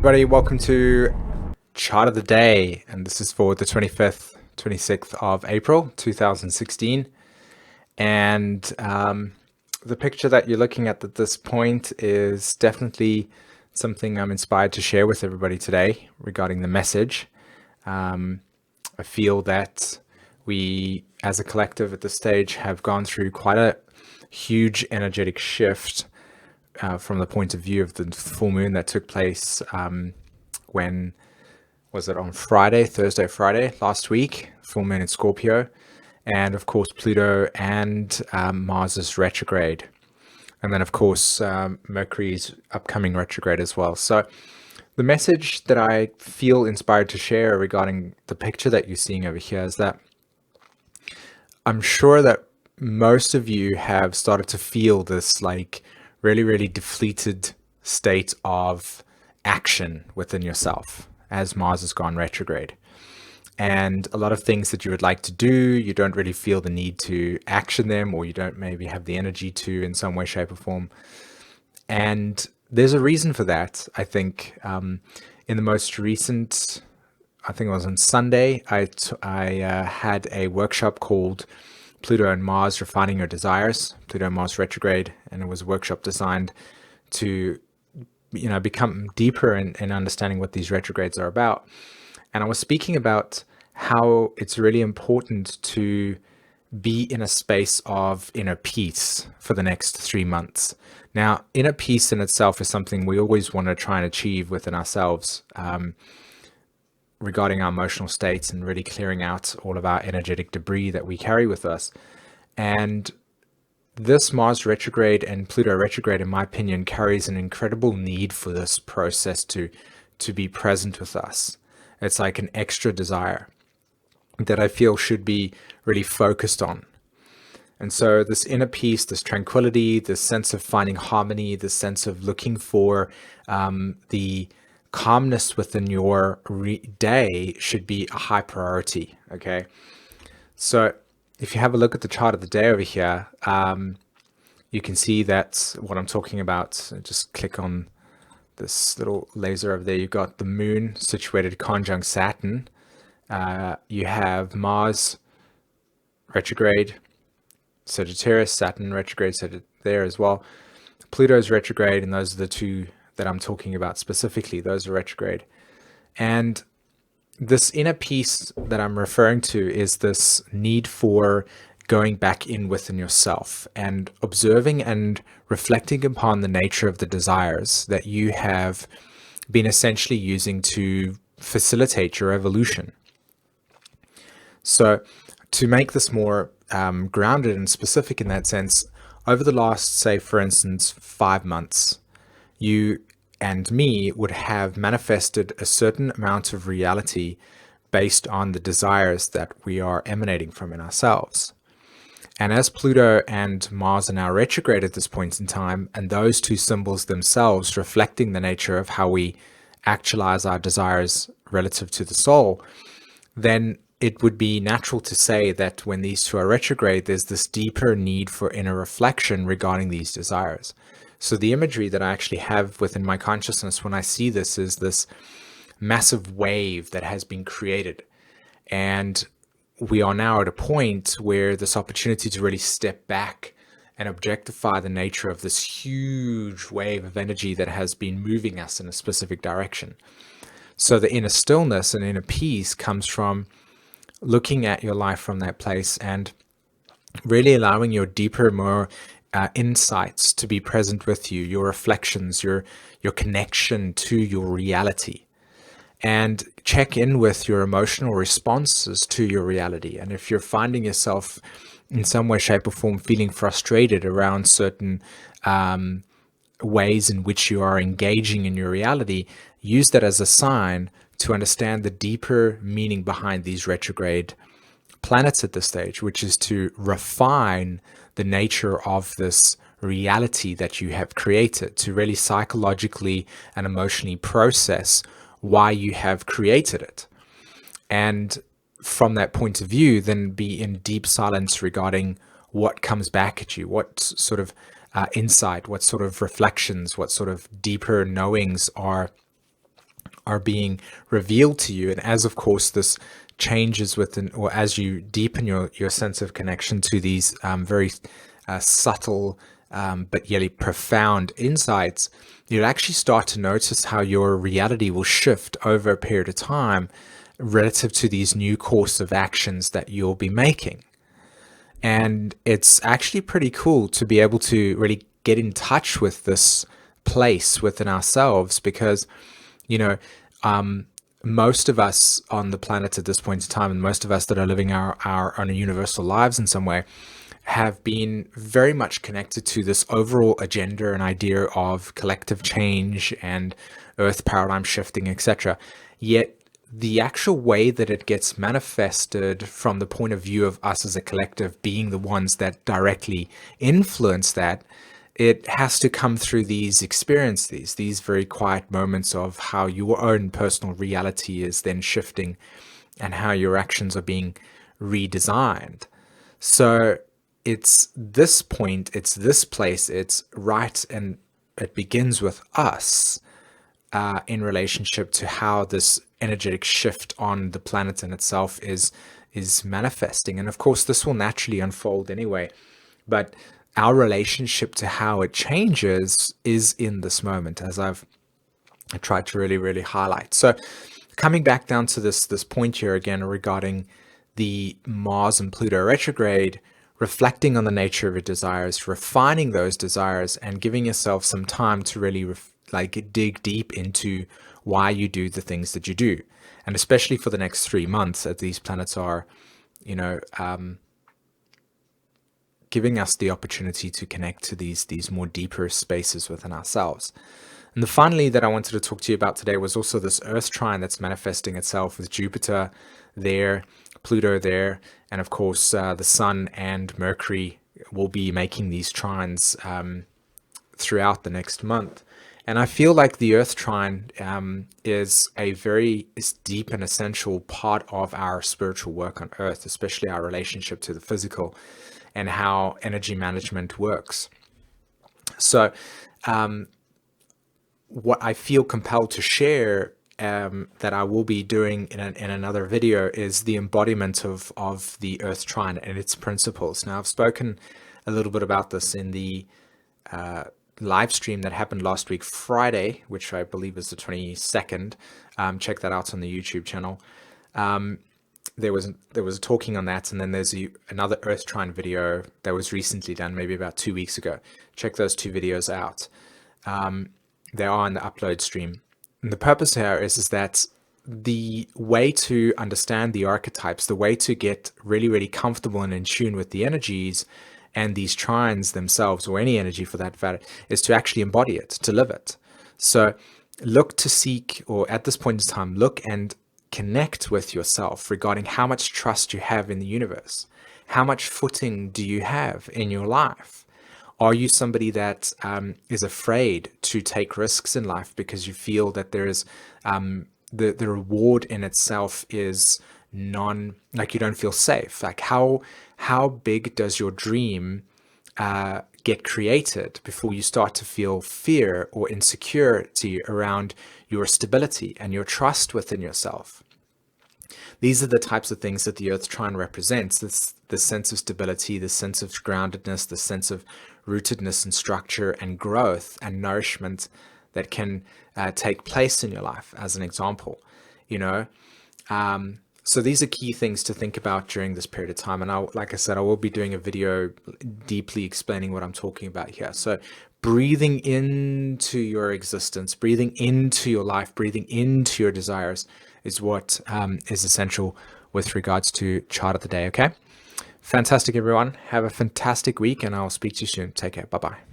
Everybody, welcome to Chart of the Day, and this is for the 25th, 26th of April 2016. And the picture that you're looking at this point is definitely something I'm inspired to share with everybody today regarding the message. I feel that we, as a collective at this stage, have gone through quite a huge energetic shift from the point of view of the full moon that took place when was it on Thursday, Friday last week, full moon in Scorpio, and of course Pluto and Mars's retrograde, and then of course Mercury's upcoming retrograde as well. So the message that I feel inspired to share regarding the picture that you're seeing over here is that I'm sure that most of you have started to feel this like really depleted state of action within yourself as Mars has gone retrograde. And a lot of things that you would like to do, you don't really feel the need to action them, or you don't maybe have the energy to in some way, shape, or form. And there's a reason for that. I think in the most recent, I think it was on Sunday, I had a workshop called Pluto and Mars Refining Your Desires, Pluto and Mars retrograde, and it was a workshop designed to, become deeper in understanding what these retrogrades are about. And I was speaking about how it's really important to be in a space of inner peace for the next 3 months. Now, inner peace in itself is something we always want to try and achieve within ourselves, regarding our emotional states and really clearing out all of our energetic debris that we carry with us. And this Mars retrograde and Pluto retrograde, in my opinion, carries an incredible need for this process to be present with us. It's like an extra desire that I feel should be really focused on. And so this inner peace, this tranquility, this sense of finding harmony, this sense of looking for the calmness within your day should be a high priority. Okay, so if you have a look at the chart of the day over here, you can see that's what I'm talking about. So just click on this little laser over there. You've got the moon situated conjunct Saturn. You have Mars retrograde Sagittarius, Saturn retrograde there as well. Pluto's retrograde, and those are the two that I'm talking about specifically. Those are retrograde. And this inner peace that I'm referring to is this need for going back in within yourself and observing and reflecting upon the nature of the desires that you have been essentially using to facilitate your evolution. So to make this more grounded and specific in that sense, over the last, say, for instance, 5 months, you and me would have manifested a certain amount of reality based on the desires that we are emanating from in ourselves. And as Pluto and Mars are now retrograde at this point in time, and those two symbols themselves reflecting the nature of how we actualize our desires relative to the soul, then it would be natural to say that when these two are retrograde, there's this deeper need for inner reflection regarding these desires. So the imagery that I actually have within my consciousness when I see this is this massive wave that has been created. And we are now at a point where this opportunity to really step back and objectify the nature of this huge wave of energy that has been moving us in a specific direction. So the inner stillness and inner peace comes from looking at your life from that place and really allowing your deeper, more insights to be present with you, your reflections, your connection to your reality, and check in with your emotional responses to your reality. And if you're finding yourself in some way, shape, or form feeling frustrated around certain ways in which you are engaging in your reality, use that as a sign to understand the deeper meaning behind these retrograde planets at this stage, which is to refine the nature of this reality that you have created, to really psychologically and emotionally process why you have created it. And from that point of view, then be in deep silence regarding what comes back at you, what sort of insight, what sort of reflections, what sort of deeper knowings are are being revealed to you. And as of course this changes within, or as you deepen your sense of connection to these very subtle but yet profound insights, you'll actually start to notice how your reality will shift over a period of time relative to these new course of actions that you'll be making. And it's actually pretty cool to be able to really get in touch with this place within ourselves, because, you know, most of us on the planet at this point in time, and most of us that are living our own universal lives in some way, have been very much connected to this overall agenda and idea of collective change and earth paradigm shifting, etc. Yet the actual way that it gets manifested from the point of view of us as a collective being the ones that directly influence that, it has to come through these experiences, these very quiet moments of how your own personal reality is then shifting and how your actions are being redesigned. So it's this point, it's this place, it's right, and it begins with us in relationship to how this energetic shift on the planet in itself is manifesting. And of course, this will naturally unfold anyway, but our relationship to how it changes is in this moment, as I tried to really highlight. So coming back down to this point here again regarding the Mars and Pluto retrograde, reflecting on the nature of your desires, refining those desires, and giving yourself some time to really dig deep into why you do the things that you do. And especially for the next 3 months, as these planets are, giving us the opportunity to connect to these more deeper spaces within ourselves. And the finally that I wanted to talk to you about today was also this Earth trine that's manifesting itself with Jupiter there, Pluto there, and of course the Sun and Mercury will be making these trines throughout the next month. And I feel like the Earth trine is deep and essential part of our spiritual work on Earth, especially our relationship to the physical and how energy management works. So what I feel compelled to share that I will be doing in another video is the embodiment of the Earth trine and its principles. Now, I've spoken a little bit about this in the live stream that happened last week, Friday, which I believe is the 22nd. Check that out on the YouTube channel. There was talking on that, and then there's another Earth trine video that was recently done, maybe about 2 weeks ago. Check those 2 videos out. They are in the upload stream. And the purpose here is that the way to understand the archetypes, the way to get really comfortable and in tune with the energies and these trines themselves, or any energy for that matter, is to actually embody it, to live it. So look to seek, or at this point in time, look and connect with yourself regarding how much trust you have in the universe. How much footing do you have in your life? Are you somebody that is afraid to take risks in life because you feel that there is the reward in itself is you don't feel safe? Like how big does your dream get created before you start to feel fear or insecurity around your stability and your trust within yourself? These are the types of things that the Earth trine represents. The sense of stability, the sense of groundedness, the sense of rootedness and structure and growth and nourishment that can take place in your life, as an example. So these are key things to think about during this period of time. And like I said, I will be doing a video deeply explaining what I'm talking about here. So breathing into your existence, breathing into your life, breathing into your desires is what is essential with regards to chart of the day. Okay. Fantastic, everyone. Have a fantastic week, and I'll speak to you soon. Take care. Bye-bye.